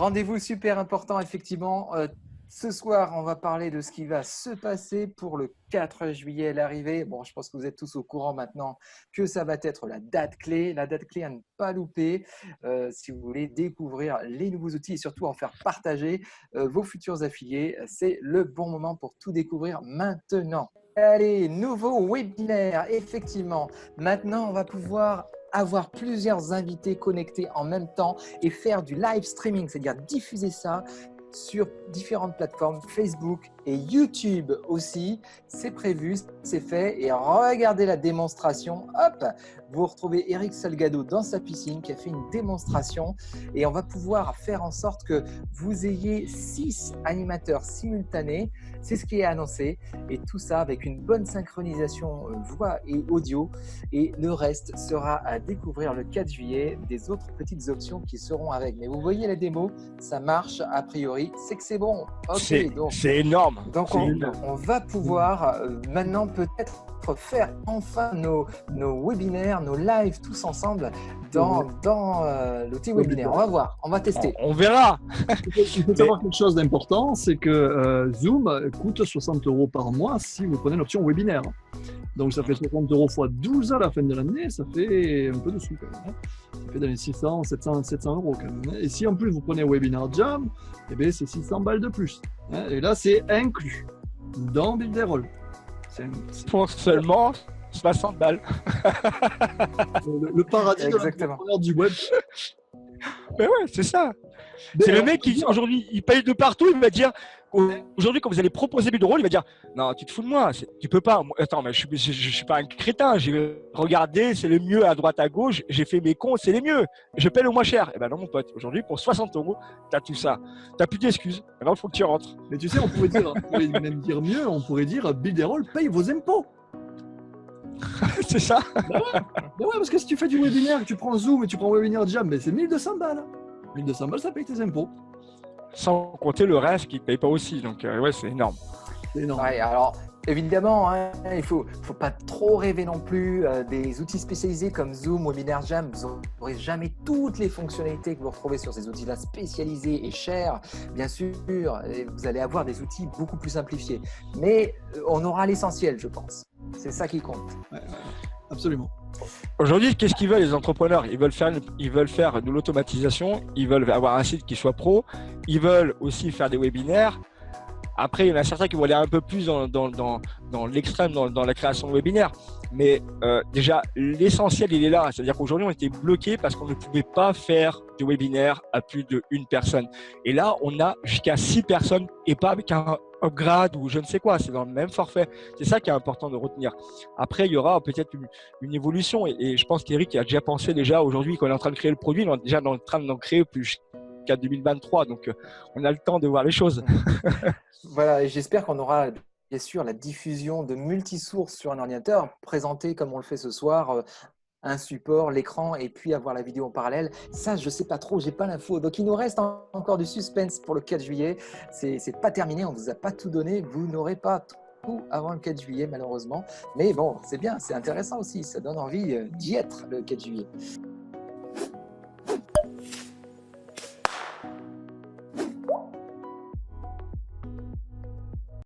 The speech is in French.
Rendez-vous super important, effectivement. Ce soir, on va parler de ce qui va se passer pour le 4 juillet, l'arrivée. Bon, je pense que vous êtes tous au courant maintenant que ça va être la date clé à ne pas louper si vous voulez découvrir les nouveaux outils et surtout en faire partager vos futurs affiliés. C'est le bon moment pour tout découvrir maintenant. Allez, nouveau webinaire, effectivement. Maintenant, on va pouvoir avoir plusieurs invités connectés en même temps et faire du live streaming, c'est-à-dire diffuser ça sur différentes plateformes, Facebook et YouTube aussi. C'est prévu, c'est fait. Et regardez la démonstration. Hop, vous retrouvez Eric Salgado dans sa piscine qui a fait une démonstration. Et on va pouvoir faire en sorte que vous ayez 6 animateurs simultanés. C'est ce qui est annoncé. Et tout ça avec une bonne synchronisation voix et audio. Et le reste sera à découvrir le 4 juillet, des autres petites options qui seront avec. Mais vous voyez la démo, ça marche a priori, c'est que c'est bon. Okay, c'est énorme. Donc on va pouvoir maintenant peut-être faire enfin nos webinaires, nos lives tous ensemble dans l'outil webinaire. On va voir, on va tester. On verra. Il faut savoir quelque chose d'important, c'est que Zoom coûte 60 € par mois si vous prenez l'option webinaire. Donc ça fait 60 € x 12 à la fin de l'année, ça fait un peu de sous quand même. Ça fait dans les 600, 700 € quand même. Et si en plus vous prenez Webinar Jam, eh bien c'est 600 balles de plus. Et là c'est inclus dans Build a Roll. Pour seulement 60 balles. Le paradis de l'entrepreneur du web. Mais ouais, c'est ça. C'est le mec qui, aujourd'hui, il paye de partout, il va dire, aujourd'hui, quand vous allez proposer Build a Roll, il va dire, non, tu te fous de moi, tu peux pas. Attends, mais je suis pas un crétin, j'ai regardé, c'est le mieux à droite, à gauche, j'ai fait mes comptes, c'est les mieux. Je paie le moins cher. Eh ben non, mon pote, aujourd'hui, pour 60 €, tu as tout ça. Tu n'as plus d'excuses. Maintenant, il faut que tu rentres. Mais tu sais, on pourrait même dire mieux, on pourrait dire, Build a Roll paye vos impôts. C'est ça. Bah ouais, parce que si tu fais du webinaire, que tu prends Zoom et tu prends Webinar Jam, mais c'est 1200 balles. 1200 balles, ça paye tes impôts. Sans compter le reste qui ne paye pas aussi. Donc, ouais, c'est énorme. C'est énorme. Ouais, alors, évidemment, hein, il ne faut pas trop rêver non plus. Des outils spécialisés comme Zoom, Webinar Jam, vous n'aurez jamais toutes les fonctionnalités que vous retrouvez sur ces outils-là spécialisés et chers. Bien sûr, et vous allez avoir des outils beaucoup plus simplifiés. Mais on aura l'essentiel, je pense. C'est ça qui compte. Ouais, absolument. Aujourd'hui, qu'est-ce qu'ils veulent les entrepreneurs? Ils veulent faire de l'automatisation, ils veulent avoir un site qui soit pro, ils veulent aussi faire des webinaires. Après, il y en a certains qui vont aller un peu plus dans l'extrême, dans la création de webinaires. Mais déjà, l'essentiel, il est là. C'est-à-dire qu'aujourd'hui, on était bloqué parce qu'on ne pouvait pas faire de webinaire à plus d'une personne. Et là, on a jusqu'à 6 personnes et pas avec un upgrade ou je ne sais quoi. C'est dans le même forfait. C'est ça qui est important de retenir. Après, il y aura peut-être une évolution. Et je pense qu'Eric a déjà pensé aujourd'hui qu'on est en train de créer le produit. On est déjà en train d'en créer plus qu'à 2023. Donc, on a le temps de voir les choses. Voilà, et j'espère qu'on aura bien sûr la diffusion de multisources sur un ordinateur, présenter comme on le fait ce soir, un support, l'écran et puis avoir la vidéo en parallèle. Ça, je ne sais pas trop, je n'ai pas l'info. Donc, il nous reste encore du suspense pour le 4 juillet. C'est pas terminé, on ne vous a pas tout donné. Vous n'aurez pas tout avant le 4 juillet, malheureusement. Mais bon, c'est bien, c'est intéressant aussi. Ça donne envie d'y être le 4 juillet.